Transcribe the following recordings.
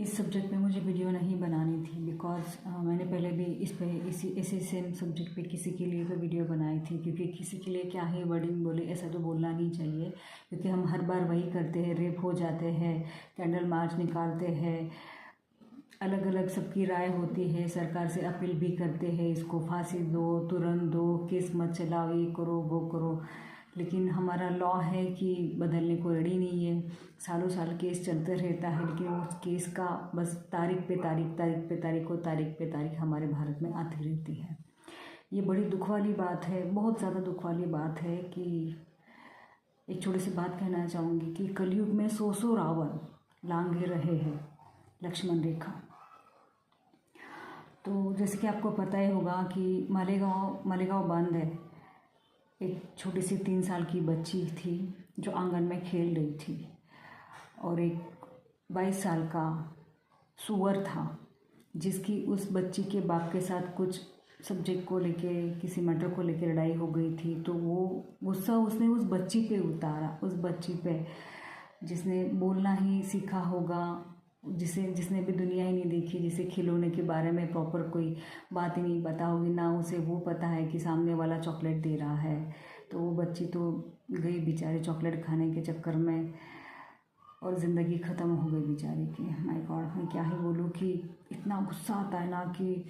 इस सब्जेक्ट पे मुझे वीडियो नहीं बनानी थी बिकॉज़ मैंने पहले भी इस पे इसी सेम सब्जेक्ट पे किसी के लिए तो वीडियो बनाई थी, क्योंकि किसी के लिए क्या ही वर्डिंग बोले, ऐसा तो बोलना नहीं चाहिए, क्योंकि हम हर बार वही करते हैं, रेप हो जाते हैं, कैंडल मार्च निकालते हैं, अलग अलग सबकी राय होती है, सरकार से अपील भी करते हैं इसको फांसी दो, तुरंत दो, केस मत चलाओ, ये करो वो करो, लेकिन हमारा लॉ है कि बदलने को रेडी नहीं है। सालों साल केस चलते रहता है, लेकिन उस केस का बस तारीख पे तारीख हमारे भारत में आती रहती है। ये बड़ी दुख वाली बात है, बहुत ज़्यादा दुख वाली बात है कि एक छोटी सी बात कहना चाहूँगी कि कलयुग में सौ रावण लांघे रहे हैं लक्ष्मण रेखा। तो जैसे कि आपको पता ही होगा कि मालेगांव बंद है। एक छोटी सी 3 साल की बच्ची थी जो आंगन में खेल रही थी, और एक 22 साल का सुअर था जिसकी उस बच्ची के बाप के साथ कुछ सब्जेक्ट को लेके, किसी मैटर को लेके लड़ाई हो गई थी। तो वो गुस्सा उसने उस बच्ची पे उतारा, उस बच्ची पे जिसने बोलना ही सीखा होगा, जिसने भी दुनिया ही नहीं देखी, जिसे खिलौने के बारे में प्रॉपर कोई बात ही नहीं पता होगी, ना उसे वो पता है कि सामने वाला चॉकलेट दे रहा है। तो वो बच्ची तो गई बेचारी चॉकलेट खाने के चक्कर में, और ज़िंदगी ख़त्म हो गई बेचारी की। माय गॉड, मैं क्या ही बोलूँ कि इतना गुस्सा आता है ना कि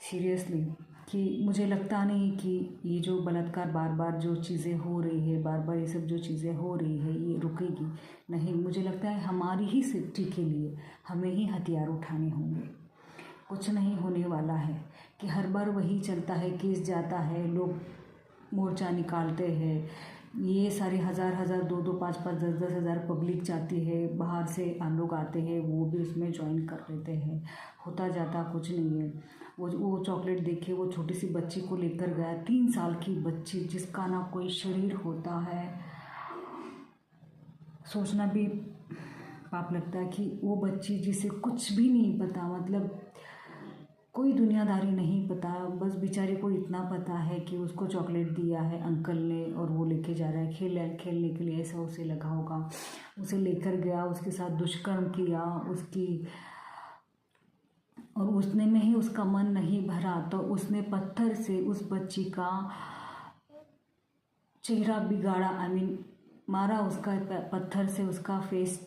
सीरियसली, कि मुझे लगता नहीं कि ये जो बलात्कार बार बार जो चीज़ें हो रही है, बार बार ये सब जो चीज़ें हो रही है, ये रुकेगी नहीं। मुझे लगता है हमारी ही सेफ्टी के लिए हमें ही हथियार उठाने होंगे, कुछ नहीं होने वाला है। कि हर बार वही चलता है, केस जाता है, लोग मोर्चा निकालते हैं, ये सारे हज़ार 2 5 10 हज़ार पब्लिक जाती है, बाहर से लोग आते हैं, वो भी उसमें ज्वाइन कर लेते हैं, होता जाता कुछ नहीं है। वो चॉकलेट देखे, वो छोटी सी बच्ची को लेकर गया, 3 साल की बच्ची जिसका ना कोई शरीर होता है। सोचना भी पाप लगता है कि वो बच्ची जिसे कुछ भी नहीं पता, मतलब कोई दुनियादारी नहीं पता, बस बेचारे को इतना पता है कि उसको चॉकलेट दिया है अंकल ने और वो लेके जा रहा है खेलने के लिए, ऐसा उसे लगा होगा। उसे लेकर गया, उसके साथ दुष्कर्म किया और उसने में ही उसका मन नहीं भरा तो उसने पत्थर से उस बच्ची का चेहरा बिगाड़ा, मारा उसका पत्थर से, उसका फेस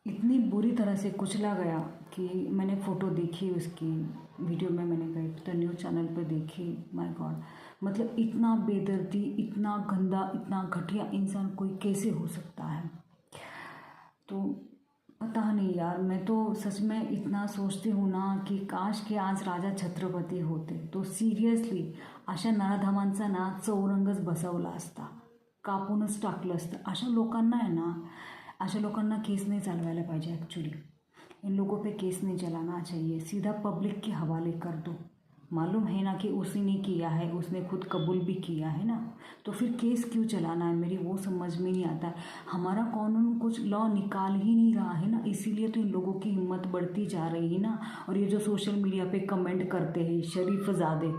इतनी बुरी तरह से कुचला गया कि मैंने फ़ोटो देखी उसकी, वीडियो में मैंने कहीं तो न्यूज़ चैनल पर देखी। माय गॉड, मतलब इतना बेदर्दी, इतना गंदा, इतना घटिया इंसान कोई कैसे हो सकता है। तो पता नहीं यार, मैं तो सच में इतना सोचती हूँ ना कि काश के आज राजा छत्रपती होते तो सिरियसली अशा नराधमांचा ना चौरंगच बसवला असता, कापूनच टाकलं असतं। अशा लोकांना आहे ना, अशा लोकांना केस नहीं चलवायला पाहिजे। एक्चुअली इन लोगों पे केस नहीं चलाना चाहिए, सीधा पब्लिक के हवाले कर दो। मालूम है ना कि उसी ने किया है, उसने खुद कबूल भी किया है ना, तो फिर केस क्यों चलाना है, मेरी वो समझ में नहीं आता। हमारा कानून कुछ लॉ निकाल ही नहीं रहा है ना, इसीलिए तो इन लोगों की हिम्मत बढ़ती जा रही है ना। और ये जो सोशल मीडिया पे कमेंट करते हैं शरीफ ज़ादे,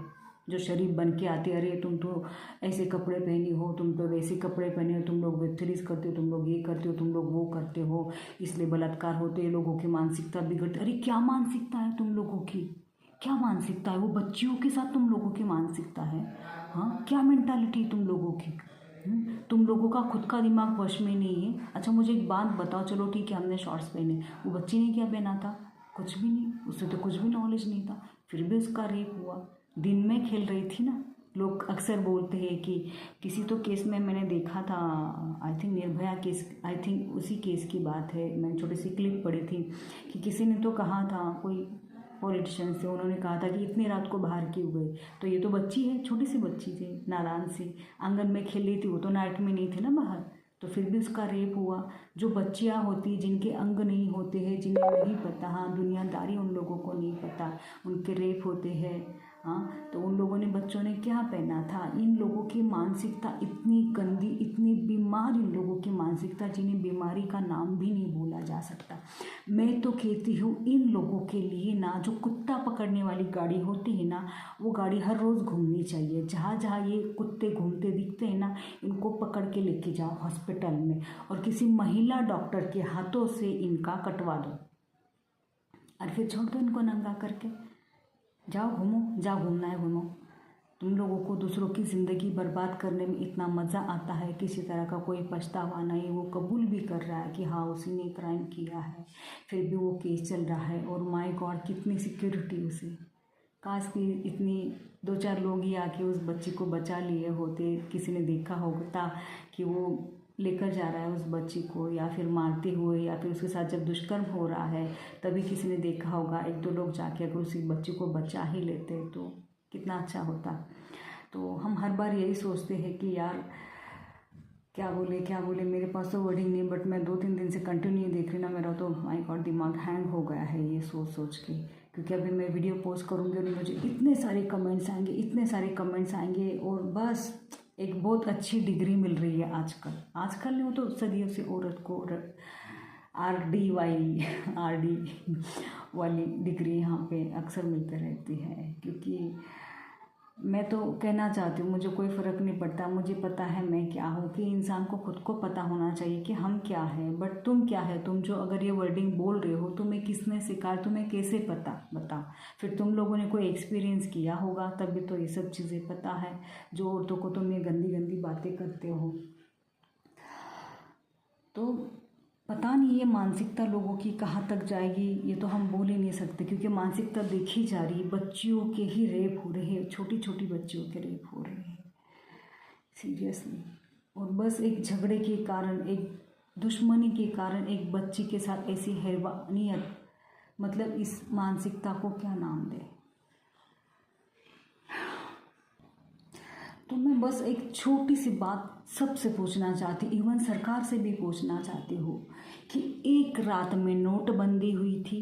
जो शरीफ बन के आते, अरे तुम तो ऐसे कपड़े पहनी हो, तुम तो वैसे कपड़े पहने हो, तुम लोग वेब सीरीज़ करते हो, तुम लोग ये करते हो, तुम लोग वो करते हो, इसलिए बलात्कार होते हैं, लोगों की मानसिकता बिगड़ती। अरे क्या मानसिकता है तुम लोगों की, क्या मानसिकता है? वो बच्चियों के साथ तुम लोगों की मानसिकता है? हाँ, क्या मेंटालिटी तुम लोगों की? तुम लोगों का खुद का दिमाग वश में नहीं है। अच्छा मुझे एक बात बताओ, चलो ठीक है हमने शॉर्ट्स पहने, वो बच्ची ने क्या पहना था? कुछ भी नहीं, उससे तो कुछ भी नॉलेज नहीं था, फिर भी उसका रेप हुआ। दिन में खेल रही थी ना। लोग अक्सर बोलते हैं कि किसी तो केस में मैंने देखा था, I think Nirbhaya case, I think उसी केस की बात है, मैंने छोटी सी क्लिप पढ़ी थी कि किसी ने तो कहा था, कोई पॉलिटिशियन से, उन्होंने कहा था कि इतनी रात को बाहर क्यों गए, तो ये तो बच्ची है, छोटी सी बच्ची थी, नादान सी, आंगन में खेल रही थी, वो तो नाइट में नहीं थे ना बाहर, तो फिर भी उसका रेप हुआ। जो बच्चियाँ होती, जिनके अंग नहीं होते हैं, जिन्हें नहीं पता, हाँ दुनियादारी उन लोगों को नहीं पता, उनके रेप होते हैं। हाँ, तो उन लोगों ने बच्चों ने क्या पहना था। इन लोगों की मानसिकता इतनी गंदी, इतनी बीमार इन लोगों की मानसिकता, जिन्हें बीमारी का नाम भी नहीं बोला जा सकता। मैं तो कहती हूँ इन लोगों के लिए ना, जो कुत्ता पकड़ने वाली गाड़ी होती है ना, वो गाड़ी हर रोज़ घूमनी चाहिए। जहाँ जहाँ ये कुत्ते घूमते दिखते हैं ना, इनको पकड़ के लेके जाओ हॉस्पिटल में और किसी महिला डॉक्टर के हाथों से इनका कटवा दो और फिर छोड़ दो इनको नंगा करके। जाओ घूमो, जाओ घूमना है घूमो। तुम लोगों को दूसरों की ज़िंदगी बर्बाद करने में इतना मज़ा आता है, किसी तरह का कोई पछतावा नहीं। वो कबूल भी कर रहा है कि हाँ उसी ने क्राइम किया है, फिर भी वो केस चल रहा है। और माय गॉड, कितनी सिक्योरिटी उसे। काश कि इतनी 2-4 लोग ही आके उस बच्ची को बचा लिए होते। किसी ने देखा होता कि वो लेकर जा रहा है उस बच्ची को, या फिर मारते हुए, या फिर उसके साथ जब दुष्कर्म हो रहा है तभी किसी ने देखा होगा। 1-2 लोग जाके अगर उसी बच्ची को बचा ही लेते तो कितना अच्छा होता। तो हम हर बार यही सोचते हैं कि यार क्या बोले, मेरे पास तो वर्डिंग नहीं, बट मैं 2-3 दिन से कंटिन्यू देख रही ना, मेरा तो माय गॉड दिमाग हैंग हो गया है ये सोच के। क्योंकि अभी मैं वीडियो पोस्ट करूँगी और मुझे इतने सारे कमेंट्स आएंगे और बस एक बहुत अच्छी डिग्री मिल रही है आजकल नहीं, वो तो सदियों से औरत को RD वाली डिग्री यहाँ पे अक्सर मिलती रहती है। क्योंकि मैं तो कहना चाहती हूँ, मुझे कोई फ़र्क नहीं पड़ता, मुझे पता है मैं क्या हूँ। कि इंसान को खुद को पता होना चाहिए कि हम क्या है। बट तुम क्या है, तुम जो अगर ये वर्डिंग बोल रहे हो, तुम्हें किसने सिखाया, तुम्हें कैसे पता, बताओ। फिर तुम लोगों ने कोई एक्सपीरियंस किया होगा तभी तो ये सब चीज़ें पता है। जो औरतों को तुम ये गंदी गंदी बातें करते हो, तो पता नहीं ये मानसिकता लोगों की कहाँ तक जाएगी, ये तो हम बोल ही नहीं सकते। क्योंकि मानसिकता देखी जा रही है, बच्चियों के ही रेप हो रहे हैं, छोटी छोटी बच्चियों के रेप हो रहे हैं सीरियसली। और बस एक झगड़े के कारण, एक दुश्मनी के कारण एक बच्ची के साथ ऐसी हैवानियत, मतलब इस मानसिकता को क्या नाम दें। तो मैं बस एक छोटी सी बात सबसे पूछना चाहती, इवन सरकार से भी पूछना चाहती हूँ कि एक रात में नोटबंदी हुई थी,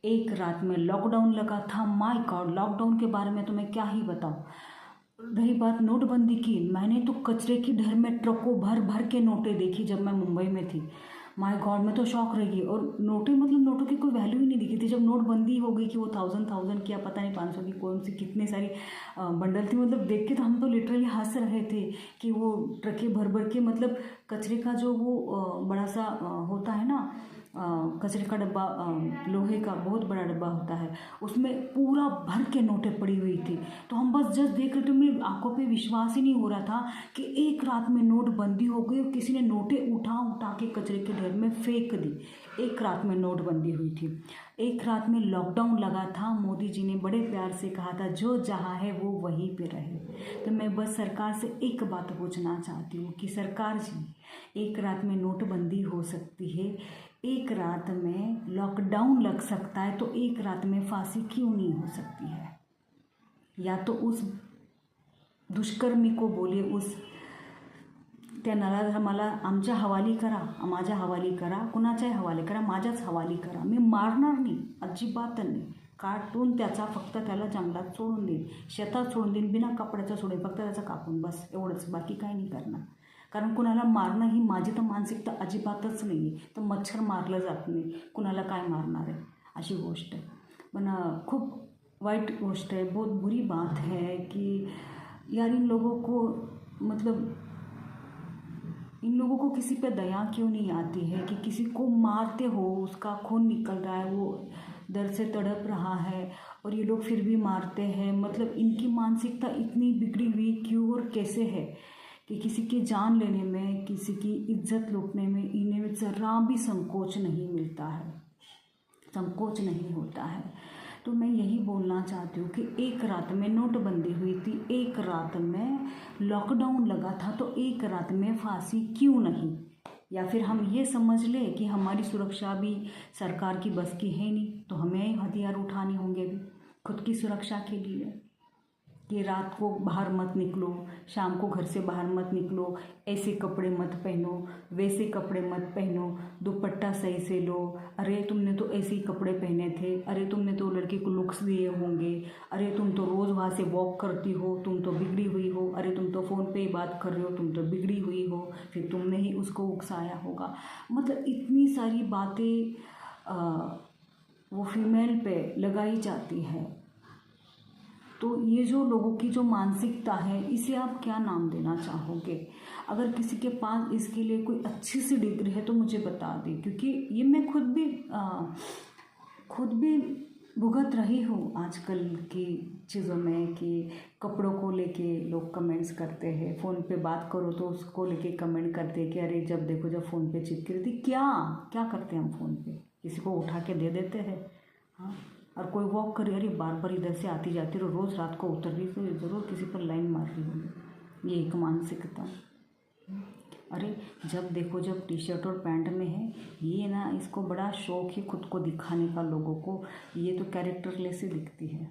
एक रात में लॉकडाउन लगा था। माय गॉड, लॉकडाउन के बारे में तो मैं क्या ही बताऊँ। रही बात नोटबंदी की, मैंने तो कचरे की ढेर में ट्रकों भर भर के नोटें देखी जब मैं मुंबई में थी। माय गॉड, मैं तो शॉक रह गई। और नोटें, मतलब नोटों की कोई वैल्यू ही नहीं दिखी थी। जब नोटबंदी हो गई कि वो 1000 की या पता नहीं 500 की कौन सी कितनी सारी बंडल थी, मतलब देख के तो हम तो लिटरली हंस रहे थे कि वो ट्रकें भर भर के, मतलब कचरे का जो वो बड़ा सा होता है ना, कचरे का डब्बा, लोहे का बहुत बड़ा डब्बा होता है, उसमें पूरा भर के नोटें पड़ी हुई थी। तो हम बस जस्ट देख रहे थे, मेरी आंखों पे विश्वास ही नहीं हो रहा था कि एक रात में नोटबंदी हो गई और किसी ने नोटें उठा के कचरे के ढेर में फेंक दी। एक रात में नोटबंदी हुई थी, एक रात में लॉकडाउन लगा था। मोदी जी ने बड़े प्यार से कहा था जो जहाँ है वो वहीं पे रहे। तो मैं बस सरकार से एक बात पूछना चाहती हूँ कि सरकार जी, एक रात में नोटबंदी हो सकती है, एक रात में लॉकडाउन लग सकता है, तो एक रात में फांसी क्यों नहीं हो सकती है। या तो उस दुष्कर्मी को बोलिए, उस त्या नराधमाला मला आमच्या हवाली करा, माझ्या हवाली करा, कुणाच्याही हवाली करा, माझ्याच हवाली करा. मी मारणार नाही, अजिबात नाही. काटून त्याचा फक्त त्याला जंगलात सोडून देईन, शेतात सोडून देईन, बिना कपड्याचं सोडून, फक्त त्याचं कापून, बस एवढंच, बाकी काही नाही करणार. कारण कुणाला मारणं ही माझी तर मानसिकता अजिबातच नाही आहे. तर मच्छर मारलं जात नाही, कुणाला काय मारणार आहे अशी गोष्ट आहे. पण खूप वाईट गोष्ट है, बहुत बुरी बात है कि यार इन लोगों को, मतलब इन लोगों को किसी पे दया क्यों नहीं आती है कि किसी को मारते हो, उसका खून निकल रहा है, वो दर्द से तड़प रहा है और ये लोग फिर भी मारते हैं. मतलब इनकी मानसिकता इतनी बिगड़ी हुई क्यों और कैसे है कि किसी की जान लेने में, किसी की इज्जत लूटने में इन्हें ज़रा भी संकोच नहीं मिलता है, संकोच नहीं होता है. तो मैं यही बोलना चाहती हूँ कि एक रात में नोटबंदी हुई थी, एक रात में लॉकडाउन लगा था, तो एक रात में फांसी क्यों नहीं. या फिर हम ये समझ लें कि हमारी सुरक्षा भी सरकार की बस की है नहीं, तो हमें हथियार उठाने होंगे भी खुद की सुरक्षा के लिए. कि रात को बाहर मत निकलो, शाम को घर से बाहर मत निकलो, ऐसे कपड़े मत पहनो, वैसे कपड़े मत पहनो, दुपट्टा सही से लो, अरे तुमने तो ऐसे ही कपड़े पहने थे, अरे तुमने तो लड़की को लुक्स दिए होंगे, अरे तुम तो रोज़ वहाँ से वॉक करती हो, तुम तो बिगड़ी हुई हो, अरे तुम तो फ़ोन पे ही बात कर रहे हो, तुम तो बिगड़ी हुई हो, फिर तुमने ही उसको उकसाया होगा। मतलब इतनी सारी बातें वो फीमेल पे लगाई जाती है। तो ये जो लोगों की जो मानसिकता है, इसे आप क्या नाम देना चाहोगे? अगर किसी के पास इसके लिए कोई अच्छी सी डिग्री है तो मुझे बता दें, क्योंकि ये मैं खुद भी भुगत रही हूँ आजकल की चीज़ों में कि कपड़ों को लेके लोग कमेंट्स करते हैं, फ़ोन पे बात करो तो उसको लेके कमेंट करते हैं कि अरे जब देखो जब फ़ोन पे चिपकी रहती। क्या क्या करते हैं हम फ़ोन पे? किसी को उठा के दे देते हैं। हाँ, और कोई वॉक करे, अरे बार बार इधर से आती जाती रहो, रोज़ रात को उतर रही तो ज़रूर किसी पर लाइन मार रही होगी। ये एक मानसिकता। अरे जब देखो जब टी शर्ट और पैंट में है, ये ना इसको बड़ा शौक है खुद को दिखाने का लोगों को, ये तो कैरेक्टरलेस ही दिखती है।